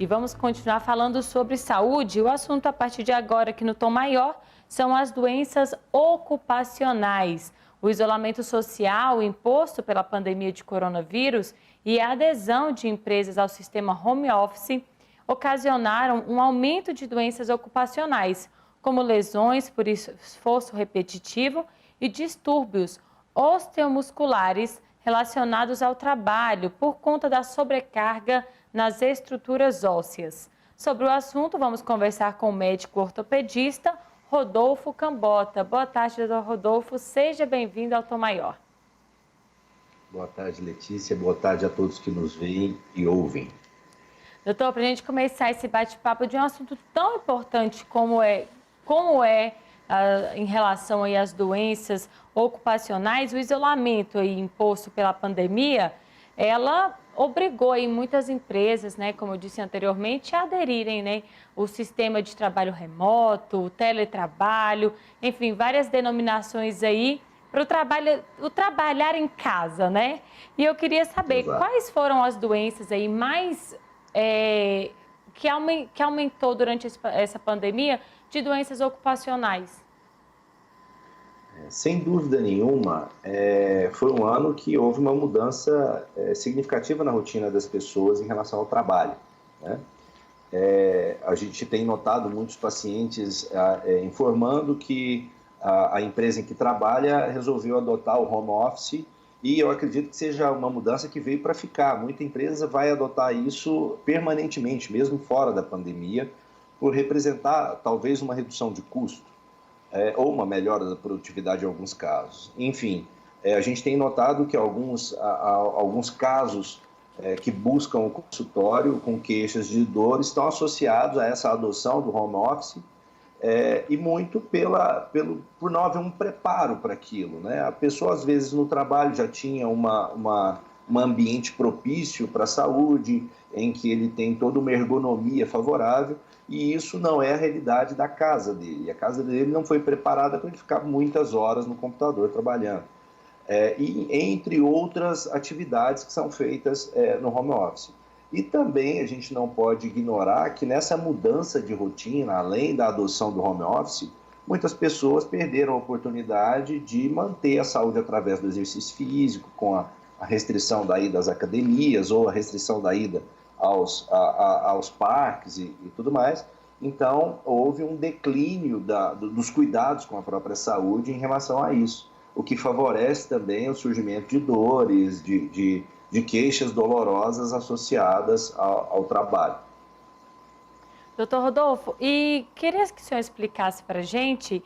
E vamos continuar falando sobre saúde. O assunto a partir de agora aqui no Tom Maior são as doenças ocupacionais. O isolamento social imposto pela pandemia de coronavírus e a adesão de empresas ao sistema home office ocasionaram um aumento de doenças ocupacionais, como lesões por esforço repetitivo e distúrbios osteomusculares relacionados ao trabalho por conta da sobrecarga nas estruturas ósseas. Sobre o assunto, vamos conversar com o médico ortopedista Rodolfo Cambota. Boa tarde, doutor Rodolfo. Seja bem-vindo ao Tom Maior. Boa tarde, Letícia. Boa tarde a todos que nos veem e ouvem. Doutor, para a gente começar esse bate-papo de um assunto tão importante como é em relação aí às doenças ocupacionais, o isolamento aí imposto pela pandemia, ela obrigou aí muitas empresas, né, como eu disse anteriormente, a aderirem, né, o sistema de trabalho remoto, o teletrabalho, enfim, várias denominações aí para o trabalhar em casa, né? E eu queria saber quais foram as doenças aí mais que aumentou durante essa pandemia de doenças ocupacionais. Sem dúvida nenhuma, foi um ano que houve uma mudança significativa na rotina das pessoas em relação ao trabalho, né? A gente tem notado muitos pacientes informando que a empresa em que trabalha resolveu adotar o home office e eu acredito que seja uma mudança que veio para ficar. Muita empresa vai adotar isso permanentemente, mesmo fora da pandemia, por representar talvez uma redução de custo. Ou uma melhora da produtividade em alguns casos. Enfim, a gente tem notado que alguns casos que buscam o consultório com queixas de dor estão associados a essa adoção do home office e muito por não haver um preparo para aquilo, né? A pessoa, às vezes, no trabalho já tinha um ambiente propício para a saúde, em que ele tem toda uma ergonomia favorável, e isso não é a realidade da casa dele. A casa dele não foi preparada para ele ficar muitas horas no computador trabalhando. E entre outras atividades que são feitas no home office. E também a gente não pode ignorar que nessa mudança de rotina, além da adoção do home office, muitas pessoas perderam a oportunidade de manter a saúde através do exercício físico, com a restrição da ida às academias ou a restrição da ida aos parques e tudo mais. Então, houve um declínio dos cuidados com a própria saúde em relação a isso, o que favorece também o surgimento de dores, de queixas dolorosas associadas ao trabalho. Doutor Rodolfo, e queria que o senhor explicasse para a gente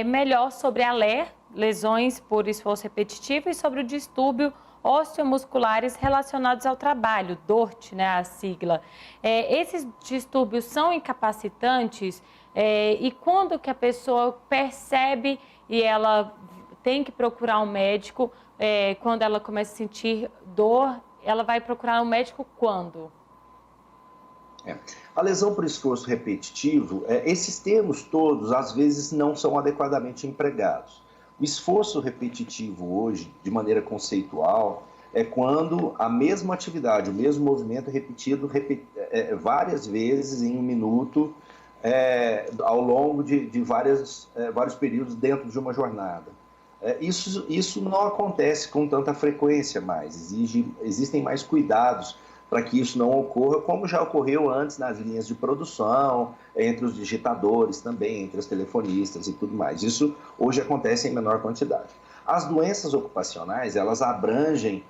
melhor sobre a LER, lesões por esforço repetitivo, e sobre o distúrbio osteomusculares relacionados ao trabalho, DORT, né, a sigla. Esses distúrbios são incapacitantes e quando que a pessoa percebe e ela tem que procurar um médico, quando ela começa a sentir dor, ela vai procurar um médico quando? A lesão por esforço repetitivo, esses termos todos, às vezes, não são adequadamente empregados. O esforço repetitivo hoje, de maneira conceitual, é quando a mesma atividade, o mesmo movimento é repetido várias vezes em um minuto, ao longo de vários períodos dentro de uma jornada. Isso não acontece com tanta frequência mais, existem mais cuidados para que isso não ocorra, como já ocorreu antes nas linhas de produção, entre os digitadores também, entre os telefonistas e tudo mais. Isso hoje acontece em menor quantidade. As doenças ocupacionais, elas abrangem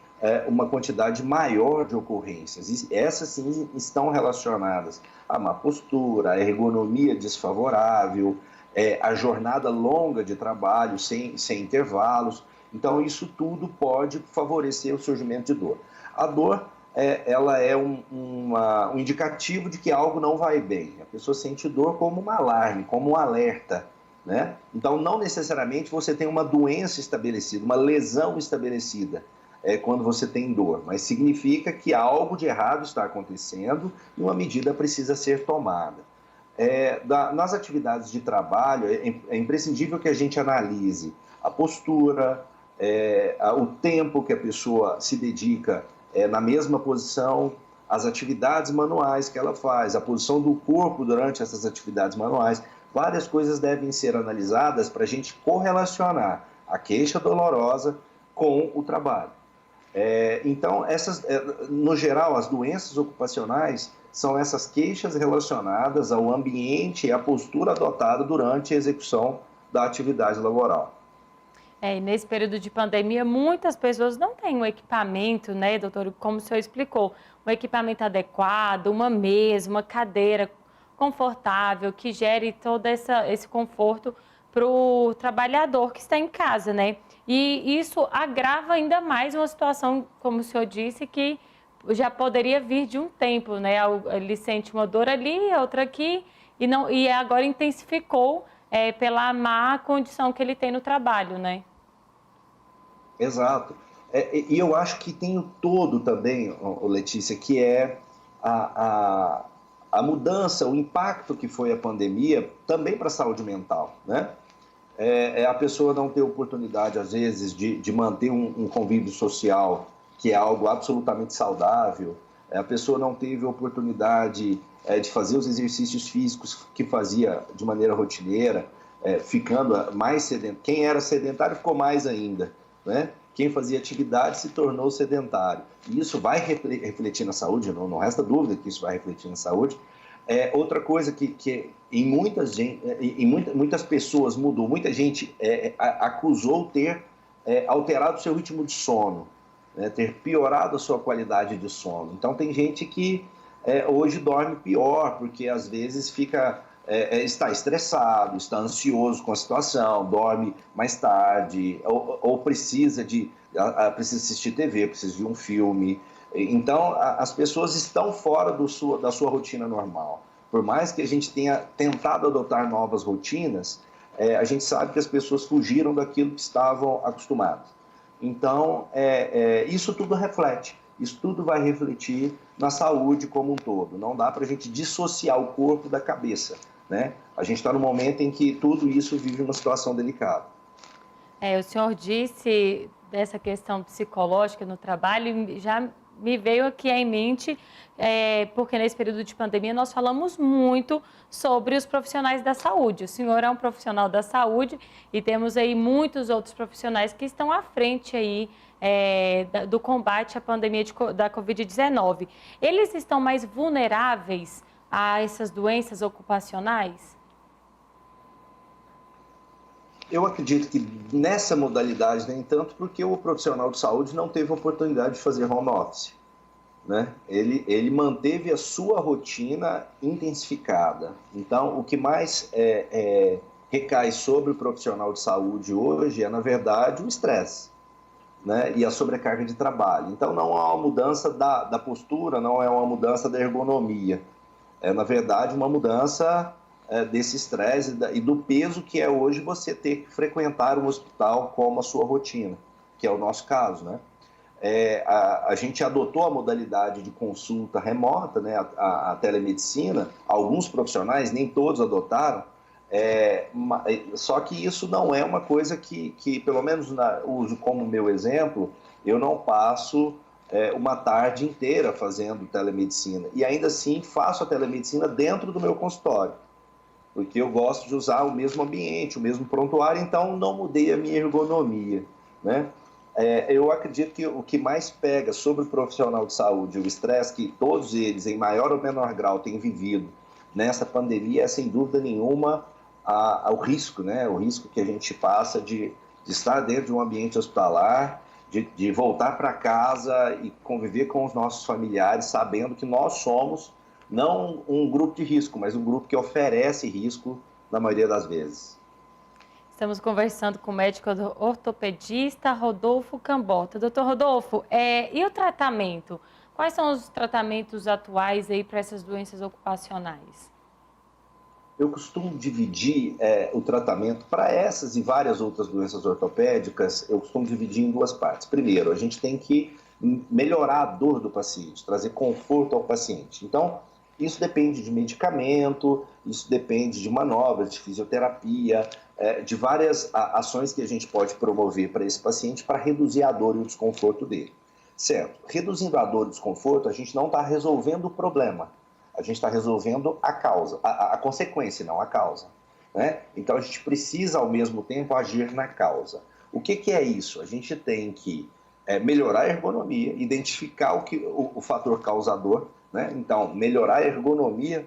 uma quantidade maior de ocorrências. E essas sim estão relacionadas à má postura, à ergonomia desfavorável, a jornada longa de trabalho sem intervalos. Então, isso tudo pode favorecer o surgimento de dor. A dor ela é um indicativo de que algo não vai bem. A pessoa sente dor como um alarme, como um alerta, né? Então, não necessariamente você tem uma doença estabelecida, uma lesão estabelecida quando você tem dor, mas significa que algo de errado está acontecendo e uma medida precisa ser tomada. Nas atividades de trabalho, é imprescindível que a gente analise a postura, o tempo que a pessoa se dedica na mesma posição, as atividades manuais que ela faz, a posição do corpo durante essas atividades manuais. Várias coisas devem ser analisadas para a gente correlacionar a queixa dolorosa com o trabalho. Então, no geral, as doenças ocupacionais são essas queixas relacionadas ao ambiente e à postura adotada durante a execução da atividade laboral. E nesse período de pandemia, muitas pessoas não têm um equipamento, né, doutor, como o senhor explicou, um equipamento adequado, uma mesa, uma cadeira confortável, que gere todo esse conforto para o trabalhador que está em casa, né? E isso agrava ainda mais uma situação, como o senhor disse, que já poderia vir de um tempo, né? Ele sente uma dor ali, outra aqui, e agora intensificou pela má condição que ele tem no trabalho, né? Exato. E eu acho que tem o todo também, Letícia, que é a mudança, o impacto que foi a pandemia também para a saúde mental, né? A pessoa não ter oportunidade, às vezes, de manter um convívio social, que é algo absolutamente saudável. A pessoa não teve oportunidade de fazer os exercícios físicos que fazia de maneira rotineira, ficando mais sedentário. Quem era sedentário ficou mais ainda, né? Quem fazia atividade se tornou sedentário. E isso vai refletir na saúde, não resta dúvida que isso vai refletir na saúde. Outra coisa que em muitas pessoas mudou, muita gente acusou ter alterado o seu ritmo de sono, né, ter piorado a sua qualidade de sono. Então tem gente que hoje dorme pior, porque às vezes está estressado, está ansioso com a situação, dorme mais tarde, ou precisa assistir TV, precisa de um filme. Então, as pessoas estão fora da sua rotina normal. Por mais que a gente tenha tentado adotar novas rotinas, a gente sabe que as pessoas fugiram daquilo que estavam acostumadas. Então, isso tudo reflete, isso tudo vai refletir na saúde como um todo. Não dá para a gente dissociar o corpo da cabeça, né? A gente está no momento em que tudo isso vive uma situação delicada. O senhor disse dessa questão psicológica no trabalho, e já me veio aqui em mente, porque nesse período de pandemia nós falamos muito sobre os profissionais da saúde. O senhor é um profissional da saúde e temos aí muitos outros profissionais que estão à frente aí do combate à pandemia da Covid-19. Eles estão mais vulneráveis a essas doenças ocupacionais? Eu acredito que nessa modalidade nem tanto, porque o profissional de saúde não teve oportunidade de fazer home office, né? Ele manteve a sua rotina intensificada. Então, o que mais recai sobre o profissional de saúde hoje na verdade, o estresse, né? E a sobrecarga de trabalho. Então, não há uma mudança da postura, não é uma mudança da ergonomia. Na verdade, uma mudança desse estresse e do peso que é hoje você ter que frequentar um hospital como a sua rotina, que é o nosso caso, né? A gente adotou a modalidade de consulta remota, né? A telemedicina, alguns profissionais, nem todos adotaram, só que isso não é uma coisa que pelo menos uso como meu exemplo, eu não passo uma tarde inteira fazendo telemedicina. E ainda assim faço a telemedicina dentro do meu consultório, porque eu gosto de usar o mesmo ambiente, o mesmo prontuário, então não mudei a minha ergonomia, né? Eu acredito que o que mais pega sobre o profissional de saúde, o estresse que todos eles, em maior ou menor grau, têm vivido nessa pandemia, é sem dúvida nenhuma o risco, né? O risco que a gente passa de estar dentro de um ambiente hospitalar, de voltar para casa e conviver com os nossos familiares, sabendo que nós somos não um grupo de risco, mas um grupo que oferece risco na maioria das vezes. Estamos conversando com o médico ortopedista Rodolfo Cambota. Doutor Rodolfo, e o tratamento? Quais são os tratamentos atuais aí para essas doenças ocupacionais? Eu costumo dividir o tratamento para essas e várias outras doenças ortopédicas, eu costumo dividir em duas partes. Primeiro, a gente tem que melhorar a dor do paciente, trazer conforto ao paciente. Então, isso depende de medicamento, isso depende de manobras, de fisioterapia, de várias ações que a gente pode promover para esse paciente para reduzir a dor e o desconforto dele. Certo. Reduzindo a dor e o desconforto, a gente não está resolvendo o problema. A gente está resolvendo a causa, a consequência, não a causa. Né? Então, a gente precisa, ao mesmo tempo, agir na causa. O que é isso? A gente tem que melhorar a ergonomia, identificar o fator causador, né? Então, melhorar a ergonomia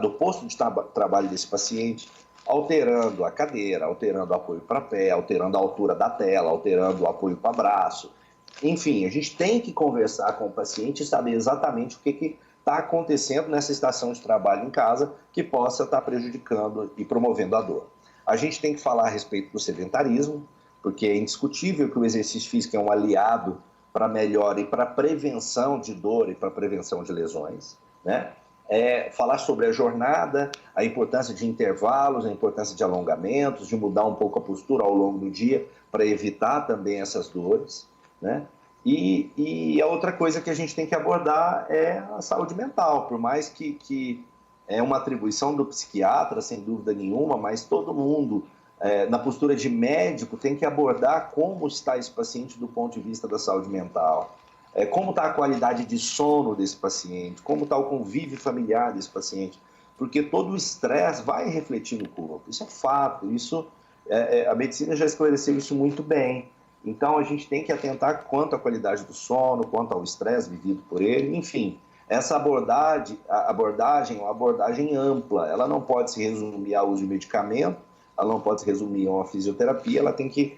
do posto de trabalho desse paciente, alterando a cadeira, alterando o apoio para pé, alterando a altura da tela, alterando o apoio para braço. Enfim, a gente tem que conversar com o paciente e saber exatamente o que está acontecendo nessa estação de trabalho em casa que possa estar prejudicando e promovendo a dor. A gente tem que falar a respeito do sedentarismo, porque é indiscutível que o exercício físico é um aliado para melhora e para prevenção de dor e para prevenção de lesões, né? Falar sobre a jornada, a importância de intervalos, a importância de alongamentos, de mudar um pouco a postura ao longo do dia para evitar também essas dores, né? E a outra coisa que a gente tem que abordar é a saúde mental, por mais que é uma atribuição do psiquiatra, sem dúvida nenhuma, mas todo mundo, na postura de médico, tem que abordar como está esse paciente do ponto de vista da saúde mental. Como está a qualidade de sono desse paciente, como está o convívio familiar desse paciente, porque todo o estresse vai refletir no corpo, isso é fato, a medicina já esclareceu isso muito bem. Então, a gente tem que atentar quanto à qualidade do sono, quanto ao estresse vivido por ele, enfim. Essa abordagem é uma abordagem ampla, ela não pode se resumir ao uso de medicamento, ela não pode se resumir a uma fisioterapia, ela tem que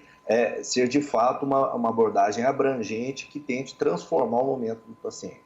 ser, de fato, uma abordagem abrangente que tente transformar o momento do paciente.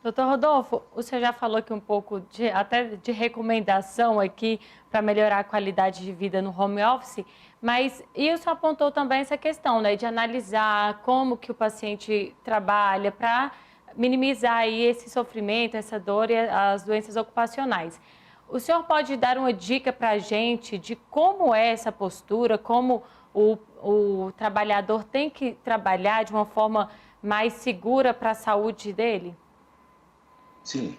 Doutor Rodolfo, o senhor já falou aqui um pouco até de recomendação aqui para melhorar a qualidade de vida no home office, mas isso apontou também essa questão, né, de analisar como que o paciente trabalha para minimizar aí esse sofrimento, essa dor e as doenças ocupacionais. O senhor pode dar uma dica para a gente de como é essa postura, como o trabalhador tem que trabalhar de uma forma mais segura para a saúde dele? Sim,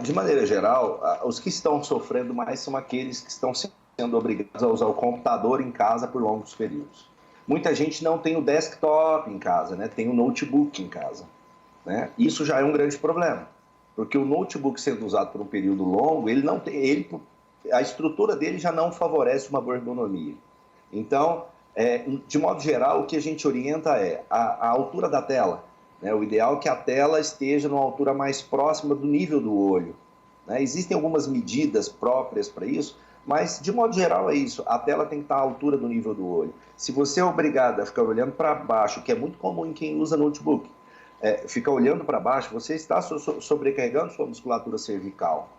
de maneira geral, os que estão sofrendo mais são aqueles que estão sendo obrigados a usar o computador em casa por longos períodos. Muita gente não tem o desktop em casa, né? Tem o notebook em casa, né? Isso já é um grande problema, porque o notebook sendo usado por um período longo, a estrutura dele já não favorece uma boa ergonomia. Então, de modo geral, o que a gente orienta é a altura da tela. O ideal é que a tela esteja numa altura mais próxima do nível do olho. Existem algumas medidas próprias para isso, mas de modo geral é isso. A tela tem que estar à altura do nível do olho. Se você é obrigado a ficar olhando para baixo, que é muito comum em quem usa notebook, fica olhando para baixo, você está sobrecarregando sua musculatura cervical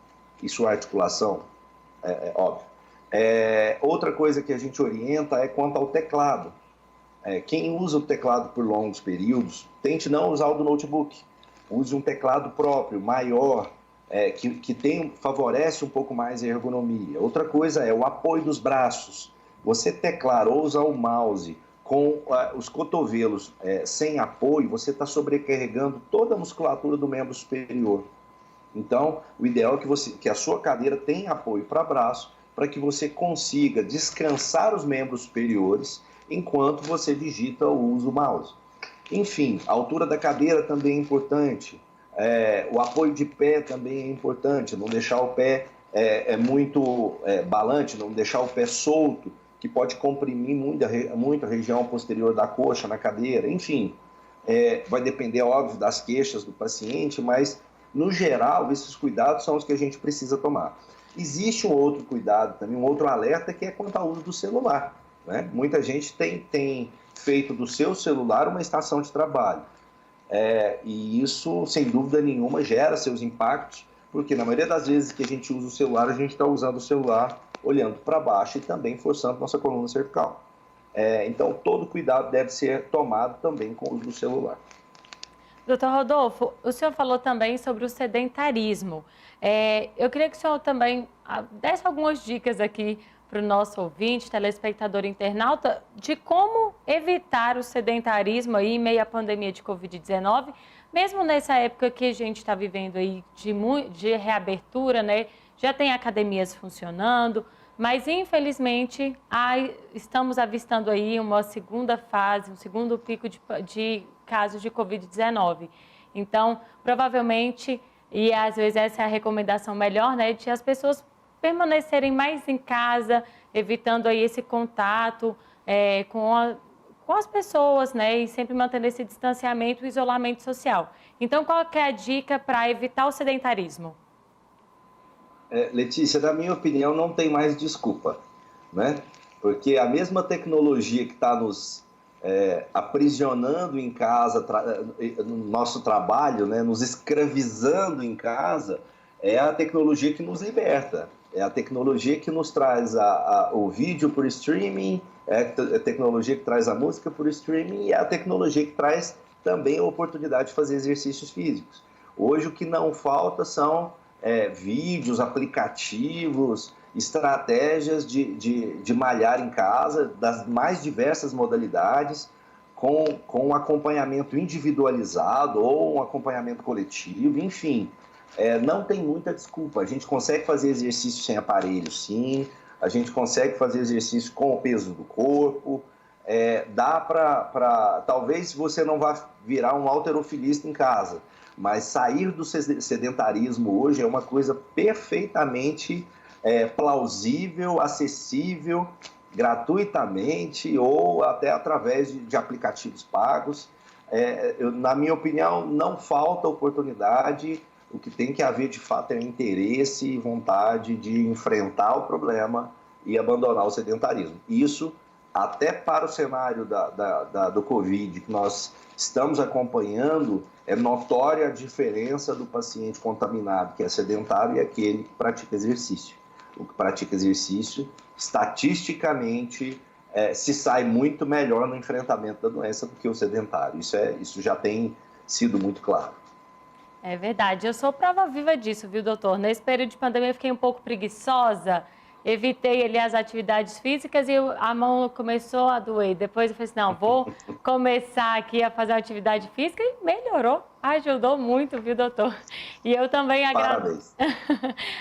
e sua articulação, óbvio. Outra coisa que a gente orienta é quanto ao teclado. Quem usa o teclado por longos períodos, tente não usar o do notebook. Use um teclado próprio, maior, que favorece um pouco mais a ergonomia. Outra coisa é o apoio dos braços. Você teclar ou usar o mouse com os cotovelos sem apoio, você está sobrecarregando toda a musculatura do membro superior. Então, o ideal é que a sua cadeira tenha apoio para braço, para que você consiga descansar os membros superiores enquanto você digita ou usa o mouse. Enfim, a altura da cadeira também é importante, o apoio de pé também é importante, não deixar o pé muito balante, não deixar o pé solto, que pode comprimir muito a região posterior da coxa na cadeira. Enfim, vai depender, óbvio, das queixas do paciente, mas, no geral, esses cuidados são os que a gente precisa tomar. Existe um outro cuidado também, um outro alerta, que é quanto ao uso do celular. Muita gente tem feito do seu celular uma estação de trabalho. E isso, sem dúvida nenhuma, gera seus impactos, porque na maioria das vezes que a gente usa o celular, a gente está usando o celular olhando para baixo e também forçando nossa coluna cervical. Então, todo cuidado deve ser tomado também com o uso do celular. Doutor Rodolfo, o senhor falou também sobre o sedentarismo. Eu queria que o senhor também desse algumas dicas aqui para o nosso ouvinte, telespectador internauta, de como evitar o sedentarismo aí em meio à pandemia de Covid-19, mesmo nessa época que a gente está vivendo aí de reabertura, né? Já tem academias funcionando, mas infelizmente estamos avistando aí uma segunda fase, um segundo pico de casos de Covid-19. Então, provavelmente, e às vezes essa é a recomendação melhor, né, de as pessoas permanecerem mais em casa, evitando aí esse contato com as pessoas, né, e sempre mantendo esse distanciamento e isolamento social. Então, qual que é a dica para evitar o sedentarismo? Letícia, na minha opinião, não tem mais desculpa, né? Porque a mesma tecnologia que está nos aprisionando em casa, no nosso trabalho, né? Nos escravizando em casa, é a tecnologia que nos liberta. É a tecnologia que nos traz o vídeo por streaming, é a tecnologia que traz a música por streaming e é a tecnologia que traz também a oportunidade de fazer exercícios físicos. Hoje o que não falta são vídeos, aplicativos, estratégias de malhar em casa, das mais diversas modalidades, com um acompanhamento individualizado ou um acompanhamento coletivo, enfim. Não tem muita desculpa, a gente consegue fazer exercício sem aparelho, sim, a gente consegue fazer exercício com o peso do corpo, dá para... Talvez você não vá virar um halterofilista em casa, mas sair do sedentarismo hoje é uma coisa perfeitamente plausível, acessível, gratuitamente ou até através de aplicativos pagos. Na minha opinião, não falta oportunidade, o que tem que haver de fato é interesse e vontade de enfrentar o problema e abandonar o sedentarismo. Isso, até para o cenário do Covid, que nós estamos acompanhando, é notória a diferença do paciente contaminado, que é sedentário, e aquele que pratica exercício. O que pratica exercício, estatisticamente, se sai muito melhor no enfrentamento da doença do que o sedentário. Isso já tem sido muito claro. É verdade, eu sou prova viva disso, viu, doutor? Nesse período de pandemia eu fiquei um pouco preguiçosa, evitei ali as atividades físicas e a mão começou a doer. Depois eu falei assim, não, vou começar aqui a fazer atividade física e melhorou, ajudou muito, viu, doutor? E eu também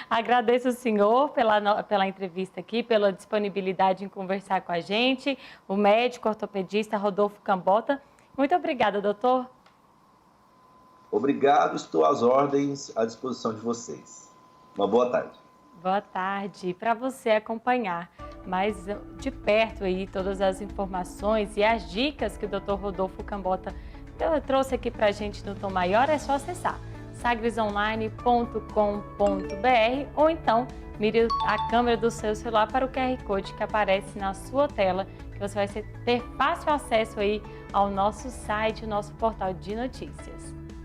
agradeço o senhor pela entrevista aqui, pela disponibilidade em conversar com a gente, o médico ortopedista Rodolfo Cambota. Muito obrigada, doutor. Obrigado, estou às ordens, à disposição de vocês. Uma boa tarde. Boa tarde. Para você acompanhar mais de perto aí todas as informações e as dicas que o Dr. Rodolfo Cambota trouxe aqui para a gente no Tom Maior, é só acessar sagresonline.com.br ou então mire a câmera do seu celular para o QR Code que aparece na sua tela, que você vai ter fácil acesso aí ao nosso site, o nosso portal de notícias.